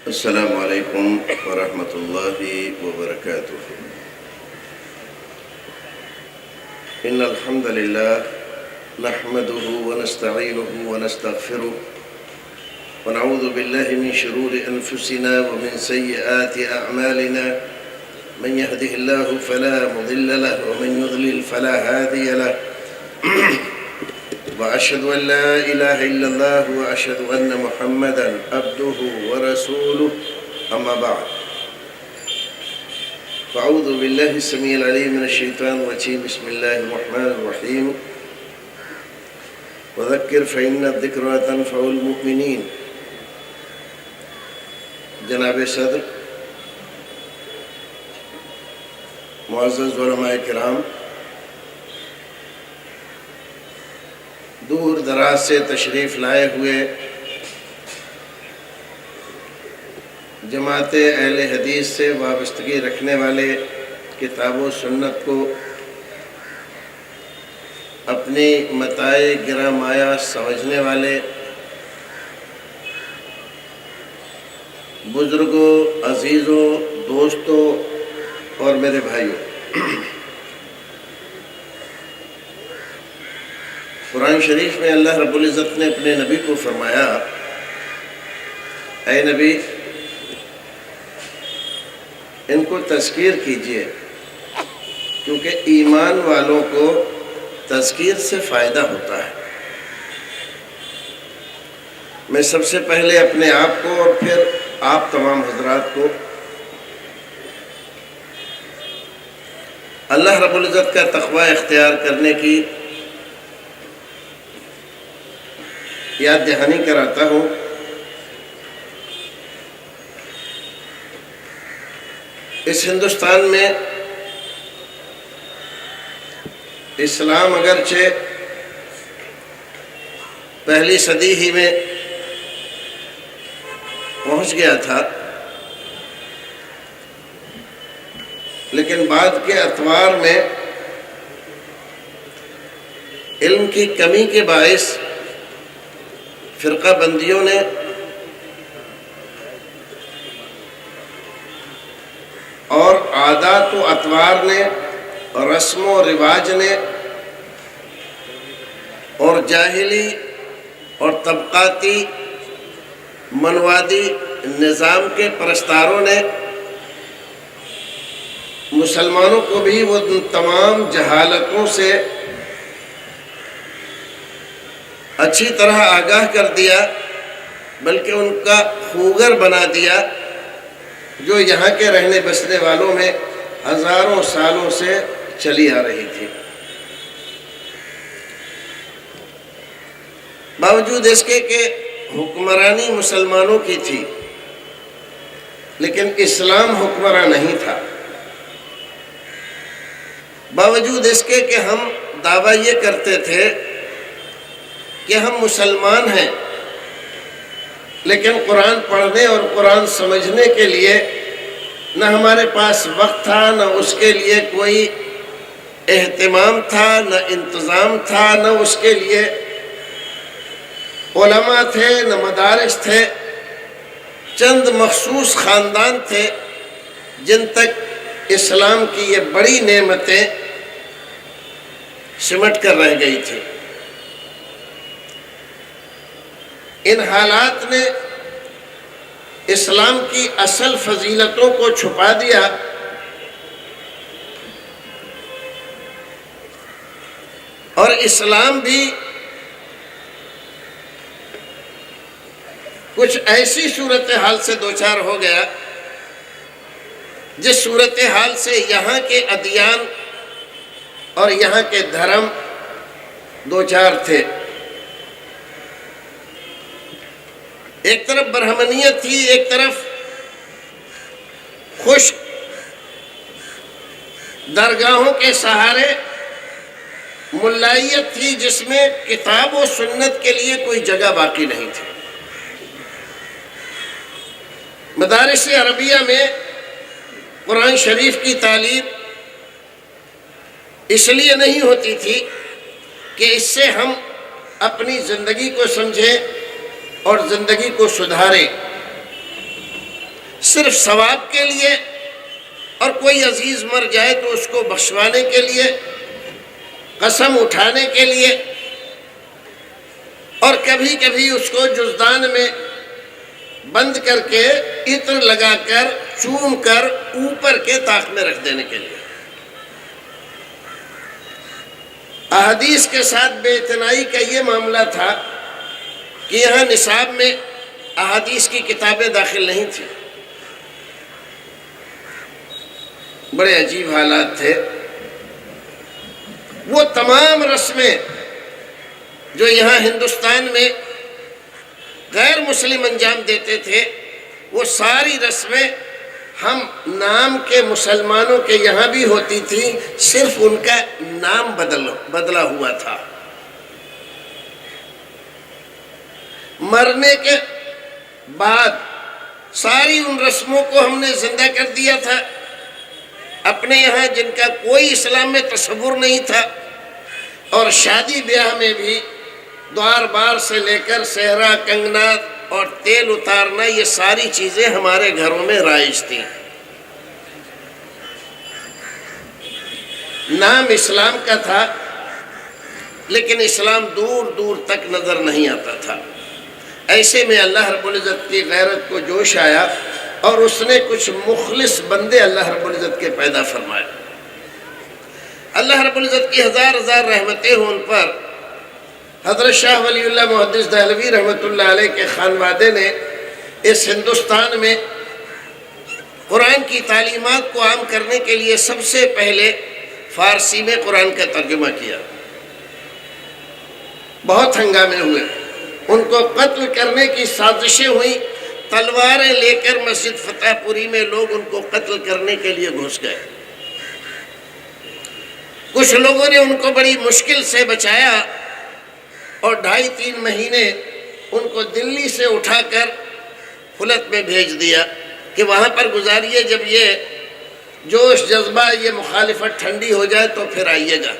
السلام علیکم ورحمۃ اللہ وبرکاتہ۔ ان الحمد للہ نحمده ونستعینه ونستغفره ونعوذ باللہ من شرور انفسنا ومن سیئات اعمالنا من يهده الله فلا مضل له ومن يضلل فلا هادي له وأشهد أن لا إله إلا الله وأشهد أن محمدا عبده ورسوله أما بعد فأعوذ بالله السميع العليم من الشيطان الرجيم بسم الله الرحمن الرحيم وذكر فإن الذكرى تنفع المؤمنين۔ جناب صدر، معزز علماء کرام، دور دراز سے تشریف لائے ہوئے جماعت اہل حدیث سے وابستگی رکھنے والے، کتاب و سنت کو اپنی متاع گراں مایہ سمجھنے والے بزرگوں، عزیزوں، دوستوں اور میرے بھائیوں، قرآن شریف میں اللہ رب العزت نے اپنے نبی کو فرمایا، اے نبی ان کو تذکیر کیجئے، کیونکہ ایمان والوں کو تذکیر سے فائدہ ہوتا ہے۔ میں سب سے پہلے اپنے آپ کو اور پھر آپ تمام حضرات کو اللہ رب العزت کا تقوی اختیار کرنے کی یاد دہانی کراتا ہوں۔ اس ہندوستان میں اسلام اگرچہ پہلی صدی ہی میں پہنچ گیا تھا، لیکن بعد کے اتوار میں علم کی کمی کے باعث فرقہ بندیوں نے اور عادات و اطوار نے اور رسم و رواج نے اور جاہلی اور طبقاتی منوادی نظام کے پرستاروں نے مسلمانوں کو بھی وہ تمام جہالتوں سے اچھی طرح آگاہ کر دیا، بلکہ ان کا خوگر بنا دیا، جو یہاں کے رہنے بسنے والوں میں ہزاروں سالوں سے چلی آ رہی تھی۔ باوجود اس کے کہ حکمرانی مسلمانوں کی تھی، لیکن اسلام حکمراں نہیں تھا۔ باوجود اس کے کہ ہم دعویٰ یہ کرتے تھے کہ ہم مسلمان ہیں، لیکن قرآن پڑھنے اور قرآن سمجھنے کے لیے نہ ہمارے پاس وقت تھا، نہ اس کے لیے کوئی اہتمام تھا، نہ انتظام تھا، نہ اس کے لیے علماء تھے، نہ مدارس تھے۔ چند مخصوص خاندان تھے جن تک اسلام کی یہ بڑی نعمتیں سمٹ کر رہ گئی تھی۔ ان حالات نے اسلام کی اصل فضیلتوں کو چھپا دیا، اور اسلام بھی کچھ ایسی صورتحال سے دوچار ہو گیا جس صورتحال سے یہاں کے ادیان اور یہاں کے دھرم دوچار تھے۔ ایک طرف برہمنیت تھی، ایک طرف خشک درگاہوں کے سہارے ملائیت تھی، جس میں کتاب و سنت کے لیے کوئی جگہ باقی نہیں تھی۔ مدارس عربیہ میں قرآن شریف کی تعلیم اس لیے نہیں ہوتی تھی کہ اس سے ہم اپنی زندگی کو سمجھیں اور زندگی کو سدھاریں، صرف ثواب کے لیے، اور کوئی عزیز مر جائے تو اس کو بخشوانے کے لیے، قسم اٹھانے کے لیے، اور کبھی کبھی اس کو جزدان میں بند کر کے عطر لگا کر چوم کر اوپر کے طاق میں رکھ دینے کے لیے۔ احادیث کے ساتھ بے اعتنائی کا یہ معاملہ تھا کہ یہاں نصاب میں احادیث کی کتابیں داخل نہیں تھیں، بڑے عجیب حالات تھے۔ وہ تمام رسمیں جو یہاں ہندوستان میں غیر مسلم انجام دیتے تھے، وہ ساری رسمیں ہم نام کے مسلمانوں کے یہاں بھی ہوتی تھی، صرف ان کا نام بدلا ہوا تھا۔ مرنے کے بعد ساری ان رسموں کو ہم نے زندہ کر دیا تھا اپنے یہاں، جن کا کوئی اسلام میں تصور نہیں تھا، اور شادی بیاہ میں بھی دوار بار سے لے کر صحرا، کنگنات اور تیل اتارنا، یہ ساری چیزیں ہمارے گھروں میں رائج تھیں۔ نام اسلام کا تھا، لیکن اسلام دور دور تک نظر نہیں آتا تھا۔ ایسے میں اللہ رب العزت کی غیرت کو جوش آیا، اور اس نے کچھ مخلص بندے اللہ رب العزت کے پیدا فرمائے۔ اللہ رب العزت کی ہزار ہزار رحمتیں ہوں ان پر۔ حضرت شاہ ولی اللہ محدث دہلوی رحمۃ اللہ علیہ کے خانوادے نے اس ہندوستان میں قرآن کی تعلیمات کو عام کرنے کے لیے سب سے پہلے فارسی میں قرآن کا ترجمہ کیا۔ بہت ہنگامے ہوئے، ان کو قتل کرنے کی سازشیں ہوئیں، تلواریں لے کر مسجد فتح پوری میں لوگ ان کو قتل کرنے کے لیے گھس گئے۔ کچھ لوگوں نے ان کو بڑی مشکل سے بچایا، اور 2.5-3 مہینے ان کو دلی سے اٹھا کر پھلت میں بھیج دیا کہ وہاں پر گزاریے، جب یہ جوش جذبہ، یہ مخالفت ٹھنڈی ہو جائے تو پھر آئیے گا۔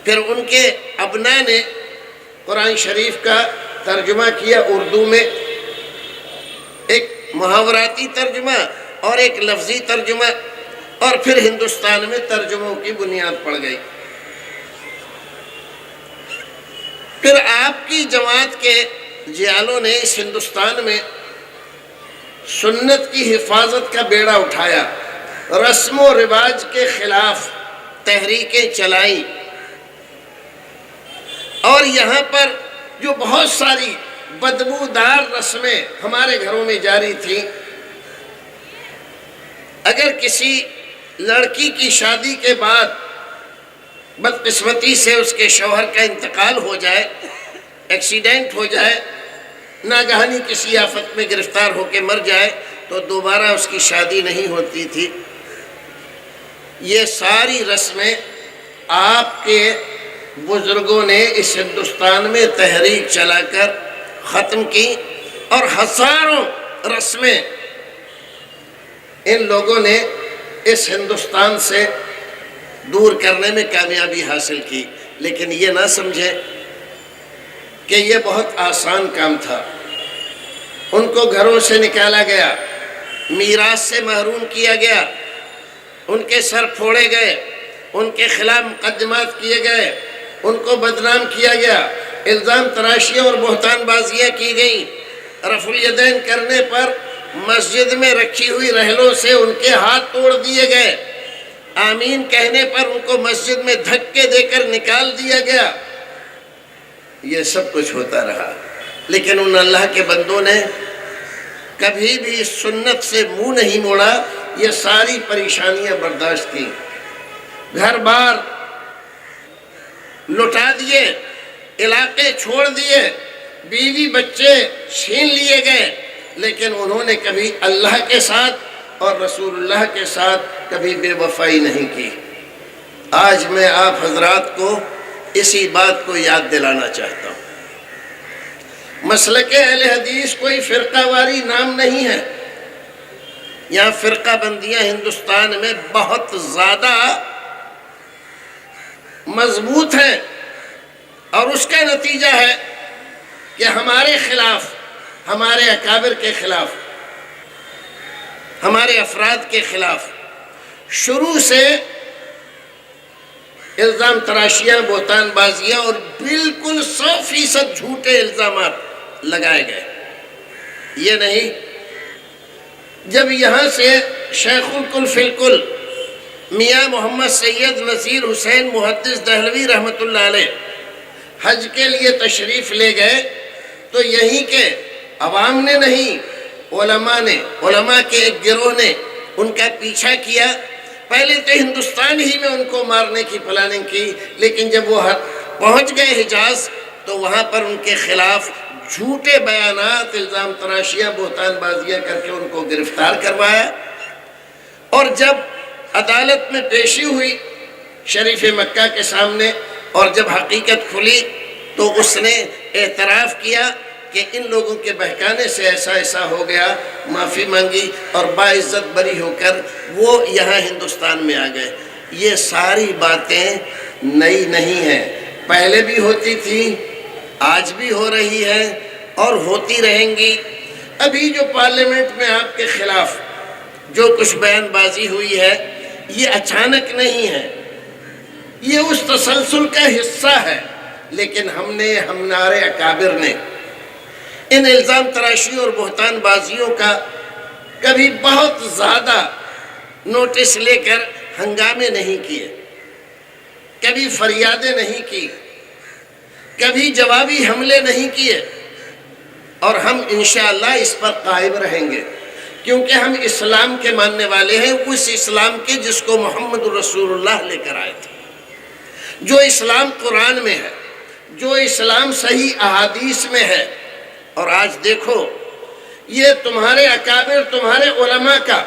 پھر ان کے ابناء نے قرآن شریف کا ترجمہ کیا اردو میں، ایک محاوراتی ترجمہ اور ایک لفظی ترجمہ، اور پھر ہندوستان میں ترجموں کی بنیاد پڑ گئی۔ پھر آپ کی جماعت کے جیالوں نے اس ہندوستان میں سنت کی حفاظت کا بیڑا اٹھایا، رسم و رواج کے خلاف تحریکیں چلائیں، اور یہاں پر جو بہت ساری بدبودار رسمیں ہمارے گھروں میں جاری تھیں، اگر کسی لڑکی کی شادی کے بعد بدقسمتی سے اس کے شوہر کا انتقال ہو جائے، ایکسیڈنٹ ہو جائے، ناگہانی کسی آفت میں گرفتار ہو کے مر جائے، تو دوبارہ اس کی شادی نہیں ہوتی تھی۔ یہ ساری رسمیں آپ کے بزرگوں نے اس ہندوستان میں تحریک چلا کر ختم کی، اور ہزاروں رسمیں ان لوگوں نے اس ہندوستان سے دور کرنے میں کامیابی حاصل کی۔ لیکن یہ نہ سمجھے کہ یہ بہت آسان کام تھا۔ ان کو گھروں سے نکالا گیا، میراث سے محروم کیا گیا، ان کے سر پھوڑے گئے، ان کے خلاف مقدمات کیے گئے، ان کو بدنام کیا گیا، الزام تراشیاں اور بہتان بازیاں کی گئیں۔ رفع الیدین کرنے پر مسجد میں رکھی ہوئی رحلوں سے ان کے ہاتھ توڑ دیے گئے، آمین کہنے پر ان کو مسجد میں دھکے دے کر نکال دیا گیا۔ یہ سب کچھ ہوتا رہا، لیکن ان اللہ کے بندوں نے کبھی بھی سنت سے منہ نہیں موڑا، یہ ساری پریشانیاں برداشت کی، گھر بار لٹا دیے، علاقے چھوڑ دیے، بیوی بچے چھین لیے گئے، لیکن انہوں نے کبھی اللہ کے ساتھ اور رسول اللہ کے ساتھ کبھی بے وفائی نہیں کی۔ آج میں آپ حضرات کو اسی بات کو یاد دلانا چاہتا ہوں۔ مسلک اہل حدیث کوئی فرقہ واری نام نہیں ہے۔ یہاں فرقہ بندیاں ہندوستان میں بہت زیادہ مضبوط ہیں، اور اس کا نتیجہ ہے کہ ہمارے خلاف، ہمارے اکابر کے خلاف ہمارے افراد کے خلاف شروع سے الزام تراشیاں، بہتان بازیاں اور بالکل 100% جھوٹے الزامات لگائے گئے۔ یہ نہیں، جب یہاں سے شیخ الکل فی الکل میاں محمد سید نذیر حسین محدث دہلوی رحمۃ اللہ علیہ حج کے لیے تشریف لے گئے تو یہیں کے عوام نے نہیں، علماء کے ایک گروہ نے ان کا پیچھا کیا۔ پہلے تو ہندوستان ہی میں ان کو مارنے کی پلاننگ کی، لیکن جب وہ پہنچ گئے حجاز تو وہاں پر ان کے خلاف جھوٹے بیانات، الزام تراشیاں، بہتان بازیاں کر کے ان کو گرفتار کروایا۔ اور جب عدالت میں پیشی ہوئی شریف مکہ کے سامنے اور جب حقیقت کھلی تو اس نے اعتراف کیا کہ ان لوگوں کے بہکانے سے ایسا ہو گیا، معافی مانگی اور باعزت بری ہو کر وہ یہاں ہندوستان میں آ گئے۔ یہ ساری باتیں نئی نہیں ہیں، پہلے بھی ہوتی تھی، آج بھی ہو رہی ہے اور ہوتی رہیں گی۔ ابھی جو پارلیمنٹ میں آپ کے خلاف جو کچھ بیان بازی ہوئی ہے یہ اچانک نہیں ہے، یہ اس تسلسل کا حصہ ہے، لیکن ہمارے اکابر نے ان الزام تراشی اور بہتان بازیوں کا کبھی بہت زیادہ نوٹس لے کر ہنگامے نہیں کیے، کبھی فریادیں نہیں کی، کبھی جوابی حملے نہیں کیے، اور ہم انشاءاللہ اس پر قائم رہیں گے، کیونکہ ہم اسلام کے ماننے والے ہیں، اس اسلام کے جس کو محمد رسول اللہ لے کر آئے تھے، جو اسلام قرآن میں ہے، جو اسلام صحیح احادیث میں ہے۔ اور آج دیکھو یہ تمہارے اکابر، تمہارے علماء کا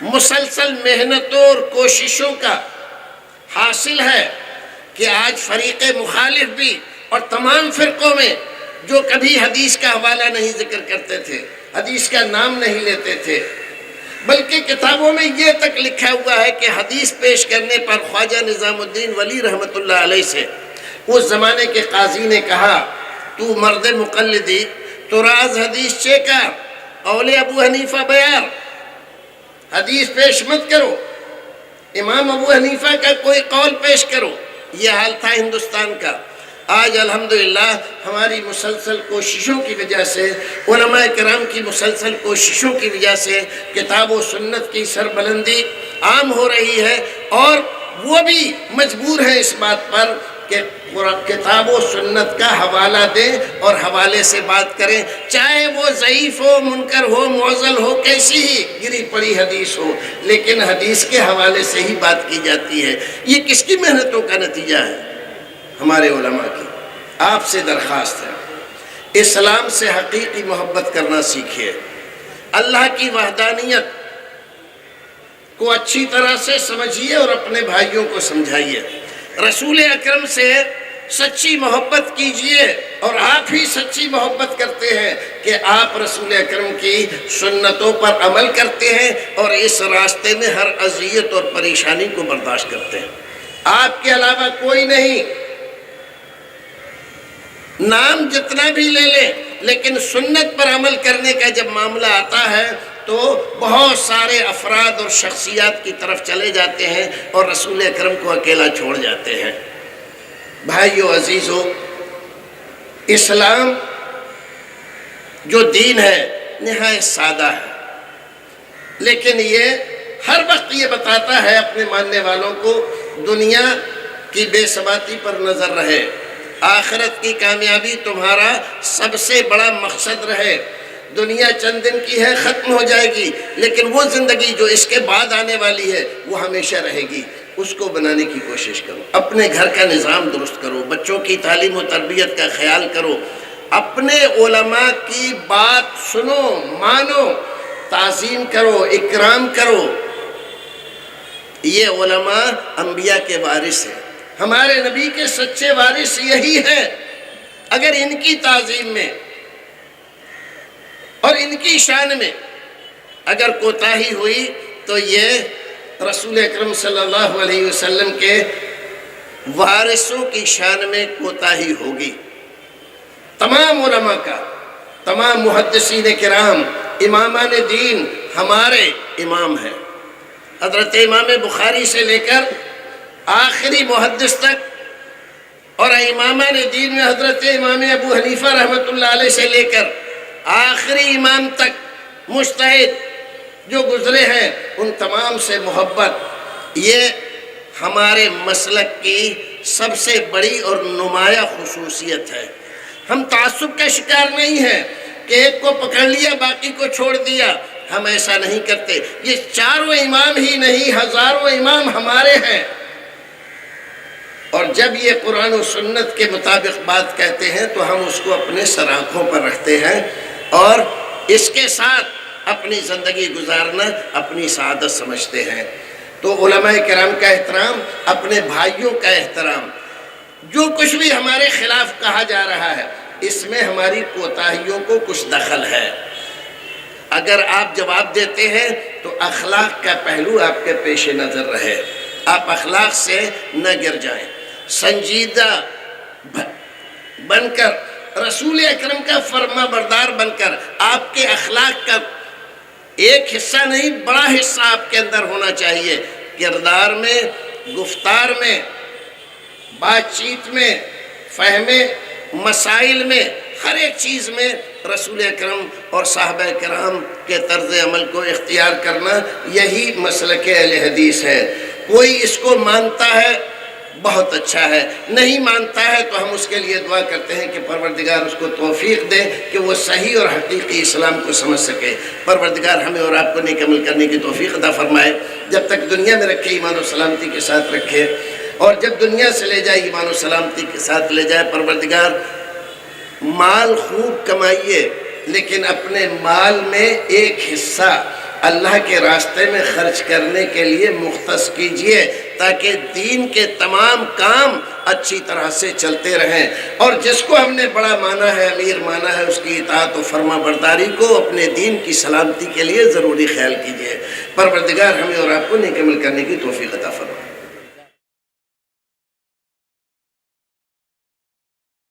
مسلسل محنتوں اور کوششوں کا حاصل ہے کہ آج فریق مخالف بھی اور تمام فرقوں میں جو کبھی حدیث کا حوالہ نہیں ذکر کرتے تھے، حدیث کا نام نہیں لیتے تھے، بلکہ کتابوں میں یہ تک لکھا ہوا ہے کہ حدیث پیش کرنے پر خواجہ نظام الدین ولی رحمۃ اللہ علیہ سے اس زمانے کے قاضی نے کہا، تو مرد مقلدی، تو راز حدیث چیکر، قول ابو حنیفہ بیار، حدیث پیش مت کرو، امام ابو حنیفہ کا کوئی قول پیش کرو۔ یہ حال تھا ہندوستان کا۔ آج الحمدللہ ہماری مسلسل کوششوں کی وجہ سے، علماء کرام کی مسلسل کوششوں کی وجہ سے کتاب و سنت کی سربلندی عام ہو رہی ہے، اور وہ بھی مجبور ہیں اس بات پر کہ کتاب و سنت کا حوالہ دیں اور حوالے سے بات کریں، چاہے وہ ضعیف ہو، منکر ہو، معضل ہو، کیسی ہی گری پڑی حدیث ہو، لیکن حدیث کے حوالے سے ہی بات کی جاتی ہے۔ یہ کس کی محنتوں کا نتیجہ ہے؟ ہمارے علماء کی۔ آپ سے درخواست ہے، اسلام سے حقیقی محبت کرنا سیکھیے، اللہ کی وحدانیت کو اچھی طرح سے سمجھیے اور اپنے بھائیوں کو سمجھائیے، رسول اکرم سے سچی محبت کیجئے، اور آپ ہی سچی محبت کرتے ہیں کہ آپ رسول اکرم کی سنتوں پر عمل کرتے ہیں اور اس راستے میں ہر اذیت اور پریشانی کو برداشت کرتے ہیں۔ آپ کے علاوہ کوئی نہیں، نام جتنا بھی لے لیں، لیکن سنت پر عمل کرنے کا جب معاملہ آتا ہے تو بہت سارے افراد اور شخصیات کی طرف چلے جاتے ہیں اور رسول اکرم کو اکیلا چھوڑ جاتے ہیں۔ بھائیو عزیزو، اسلام جو دین ہے نہایت سادہ ہے، لیکن یہ ہر وقت یہ بتاتا ہے اپنے ماننے والوں کو دنیا کی بے ثباتی پر نظر رہے، آخرت کی کامیابی تمہارا سب سے بڑا مقصد رہے۔ دنیا چند دن کی ہے، ختم ہو جائے گی، لیکن وہ زندگی جو اس کے بعد آنے والی ہے وہ ہمیشہ رہے گی، اس کو بنانے کی کوشش کرو، اپنے گھر کا نظام درست کرو، بچوں کی تعلیم و تربیت کا خیال کرو، اپنے علماء کی بات سنو، مانو، تعظیم کرو، اکرام کرو۔ یہ علماء انبیاء کے وارث ہیں، ہمارے نبی کے سچے وارث یہی ہیں۔ اگر ان کی تعظیم میں اور ان کی شان میں اگر کوتاہی ہوئی تو یہ رسول اکرم صلی اللہ علیہ وسلم کے وارثوں کی شان میں کوتاہی ہوگی۔ تمام علماء کا، تمام محدثین کرام، امامان دین، ہمارے امام ہیں، حضرت امام بخاری سے لے کر آخری محدث تک، اور امامان دین میں حضرت امام ابو حنیفہ رحمۃ اللہ علیہ سے لے کر آخری امام تک مجتہد جو گزرے ہیں، ان تمام سے محبت، یہ ہمارے مسلک کی سب سے بڑی اور نمایاں خصوصیت ہے۔ ہم تعصب کا شکار نہیں ہیں کہ ایک کو پکڑ لیا باقی کو چھوڑ دیا، ہم ایسا نہیں کرتے۔ یہ چاروں امام ہی نہیں، ہزاروں امام ہمارے ہیں، اور جب یہ قرآن و سنت کے مطابق بات کہتے ہیں تو ہم اس کو اپنے سر آنکھوں پر رکھتے ہیں اور اس کے ساتھ اپنی زندگی گزارنا اپنی سعادت سمجھتے ہیں۔ تو علماء کرام کا احترام، اپنے بھائیوں کا احترام، جو کچھ بھی ہمارے خلاف کہا جا رہا ہے اس میں ہماری کوتاہیوں کو کچھ دخل ہے۔ اگر آپ جواب دیتے ہیں تو اخلاق کا پہلو آپ کے پیش نظر رہے، آپ اخلاق سے نہ گر جائیں، سنجیدہ بن کر، رسول اکرم کا فرما بردار بن کر، آپ کے اخلاق کا ایک حصہ نہیں بڑا حصہ آپ کے اندر ہونا چاہیے، کردار میں، گفتار میں، بات چیت میں، فہم مسائل میں، ہر ایک چیز میں رسول اکرم اور صحابہ کرام کے طرز عمل کو اختیار کرنا، یہی مسلک اہل حدیث ہے۔ کوئی اس کو مانتا ہے بہت اچھا ہے، نہیں مانتا ہے تو ہم اس کے لیے دعا کرتے ہیں کہ پروردگار اس کو توفیق دے کہ وہ صحیح اور حقیقی اسلام کو سمجھ سکے۔ پروردگار ہمیں اور آپ کو نیک عمل کرنے کی توفیق عطا فرمائے، جب تک دنیا میں رکھے ایمان و سلامتی کے ساتھ رکھے، اور جب دنیا سے لے جائے ایمان و سلامتی کے ساتھ لے جائے۔ پروردگار مال خوب کمائیے لیکن اپنے مال میں ایک حصہ اللہ کے راستے میں خرچ کرنے کے لیے مختص کیجئے تاکہ دین کے تمام کام اچھی طرح سے چلتے رہیں، اور جس کو ہم نے بڑا مانا ہے، امیر مانا ہے، اس کی اطاعت و فرما برداری کو اپنے دین کی سلامتی کے لیے ضروری خیال کیجئے۔ پروردگار ہمیں اور آپ کو نیک عمل کرنے کی توفیق عطا فرمائے۔